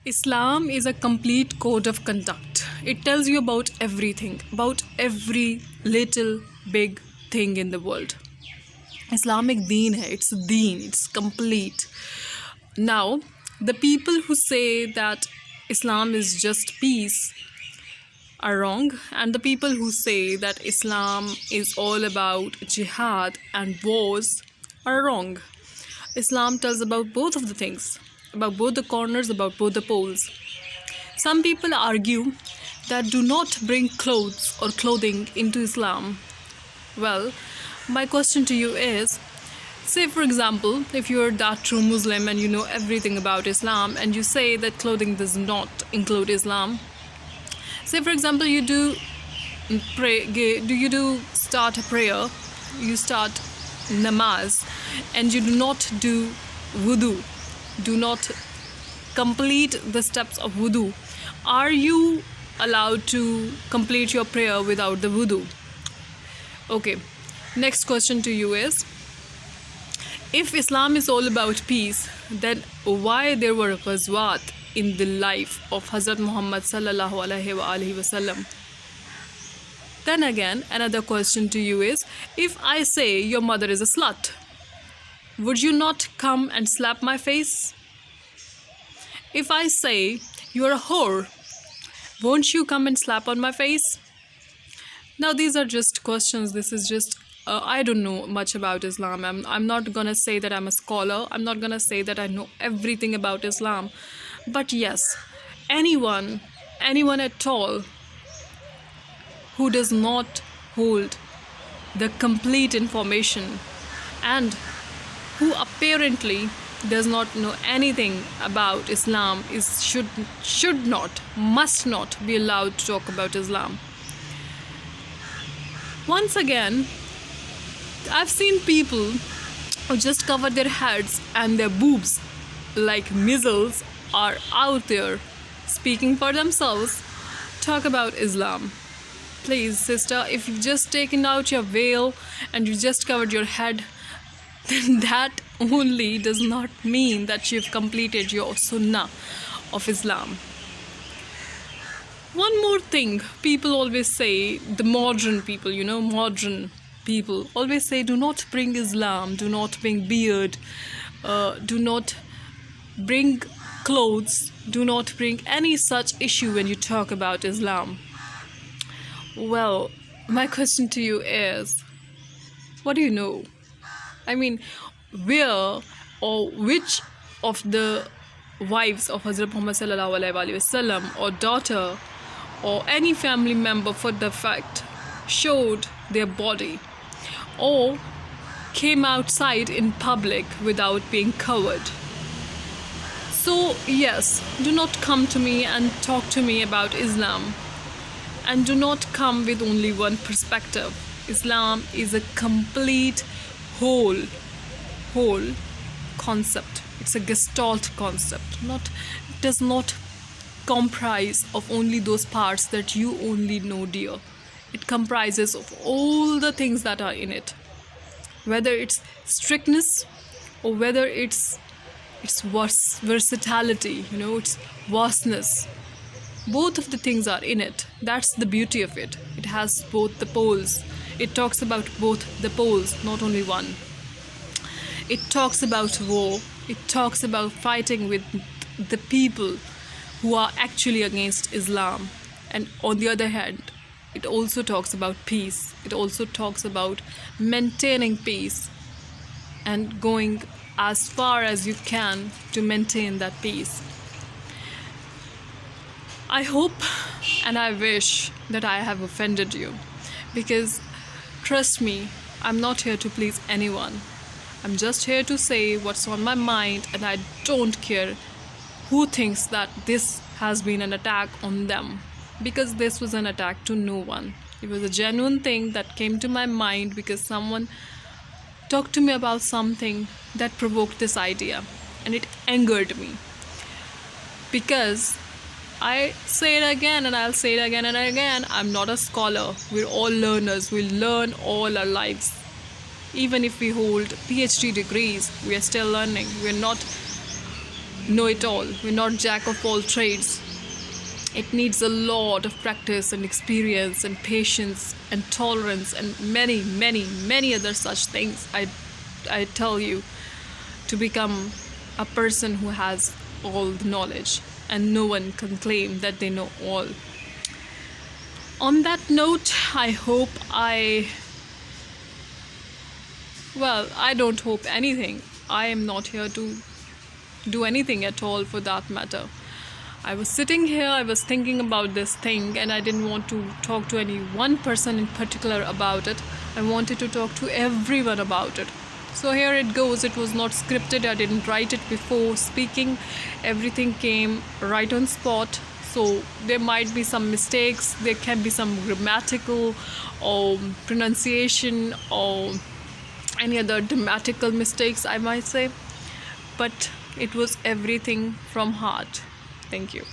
Islam is a complete code of conduct. It tells you about everything, about every little big thing in the world. Islamic deen hai, it's deen, it's complete. Now, the people who say that Islam is just peace are wrong, and the people who say that Islam is all about jihad and wars are wrong. Islam tells about both of the things, about both the corners, about both the poles. Some people argue that do not bring clothes or clothing into Islam. Well, my question to you is, say for example, if you're that true Muslim and you know everything about Islam and you say that clothing does not include Islam. Say for example, you do start a prayer, you start namaz, and you do not do wudu, do not complete the steps of wudu. Are you allowed to complete your prayer without the wudu? Okay, next question to you is, if Islam is all about peace, then why there were ghazwat in the life of Hazrat Muhammad sallallahu alaihi wasallam? Then again, another question to you is, if I say your mother is a slut, would you not come and slap my face? If I say you're a whore, won't you come and slap on my face? Now these are just questions. This is just I don't know much about Islam. I'm not gonna say that I'm a scholar. I'm not gonna say that I know everything about Islam. But yes, anyone at all who does not hold the complete information and who apparently does not know anything about Islam must not be allowed to talk about Islam. Once again, I've seen people who just cover their heads and their boobs like missiles are out there speaking for themselves, talk about Islam. Please, sister, if you've just taken out your veil and you just covered your head, then that only does not mean that you've completed your sunnah of Islam. One more thing, people always say, the modern people, modern people always say, do not bring Islam, do not bring beard, do not bring clothes, do not bring any such issue when you talk about Islam. Well, my question to you is, what do you know? I mean, where or which of the wives of Hazrat Muhammad sallallahu alaihi wasallam or daughter or any family member for the fact showed their body or came outside in public without being covered? So yes, do not come to me and talk to me about Islam, and do not come with only one perspective. Islam is a complete whole concept. It's a gestalt concept. It does not comprise of only those parts that you only know, dear. It comprises of all the things that are in it, whether it's strictness or whether it's versatility, its vastness. Both of the things are in it. That's the beauty of it. It has both the poles. It talks about both the poles, not only one. It talks about war. It talks about fighting with the people who are actually against Islam. And on the other hand, it also talks about peace. It also talks about maintaining peace and going as far as you can to maintain that peace. I hope and I wish that I have offended you, because trust me, I'm not here to please anyone. I'm just here to say what's on my mind, and I don't care who thinks that this has been an attack on them, because this was an attack to no one. It was a genuine thing that came to my mind because someone talked to me about something that provoked this idea, and it angered me. Because I say it again and I'll say it again and again, I'm not a scholar. We're all learners. We learn all our lives. Even if we hold PhD degrees, we are still learning. We're not know it all. We're not jack of all trades. It needs a lot of practice and experience and patience and tolerance and many, many, many other such things. I tell you, to become a person who has all the knowledge, and no one can claim that they know all. On that note, I don't hope anything. I am not here to do anything at all for that matter. I was sitting here, I was thinking about this thing, and I didn't want to talk to any one person in particular about it. I wanted to talk to everyone about it. So here it goes. It was not scripted. I didn't write it before speaking. Everything came right on spot. So there might be some mistakes. There can be some grammatical or pronunciation or any other grammatical mistakes, I might say. But it was everything from heart. Thank you.